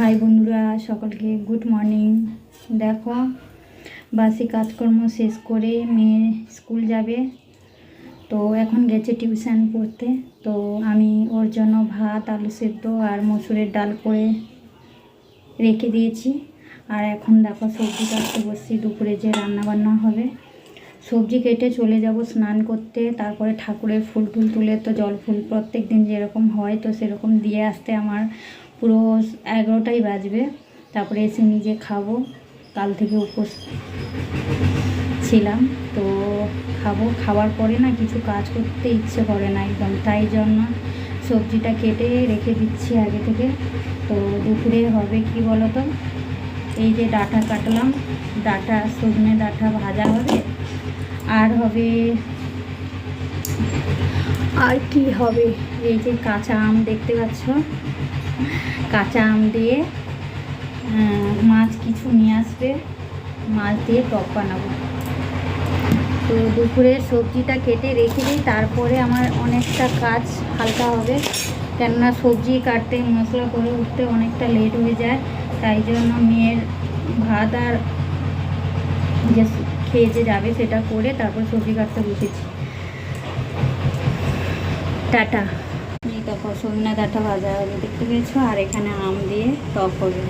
High বন্ধুরা, সকলকে good morning. দেখো, বাসি কাজকর্ম শেষ করে মেয়ে স্কুল যাবে, তো এখন গেছে টিউশন পড়তে। তো আমি ওর জন্য ভাত, আলু সেদ্ধ আর মসুরের ডাল করে রেখে দিয়েছি। আর এখন দেখো সবজি কাটতে বসছি, দুপুরে যে রান্নাবান্না হবে। সবজি কেটে চলে যাব স্নান করতে, তারপরে ঠাকুরের ফুল টুল তুলে, তো জল ফুল প্রত্যেক দিন যেরকম হয় তো সেরকম দিয়ে আসতে আমার পুরো 11টাই বাজবে। তারপরে এসে নিজে খাবো, কাল থেকে উপোস ছিলাম, তো খাবার পরে না কিছু কাজ করতে ইচ্ছে করে না একদম, তাই জন্য সবজিটা কেটে রেখে দিচ্ছি আগে থেকে। তো দুপুরে হবে কি বলো তো, এই যে ডাঁটা কাটলাম, ডাঁটা সজনে ডাঁটা ভাজা হবে, আর হবে আর কি হবে, এই যে কাঁচা আম দেখতে পাচ্ছ, কাঁচা আম দিয়ে মাছ কিছু নিয়ে আসবে, মাছ দিয়ে টক বানাবো। তো দুপুরে সবজিটা কেটে রেখে দিই, তারপরে আমার অনেকটা কাজ হালকা হবে, কেননা সবজি কাটতে মশলা করে উঠতে অনেকটা লেট হয়ে যায়। তাই জন্য মেয়ের ভাত আর যে খেয়ে যে যাবে সেটা করে তারপর সবজি কাটতে বসেছি। টাটা। এই দেখো সজনে ডাঁটা ভাজা হবে দেখতে পেয়েছো, আর এখানে আম দিয়ে টক হবে।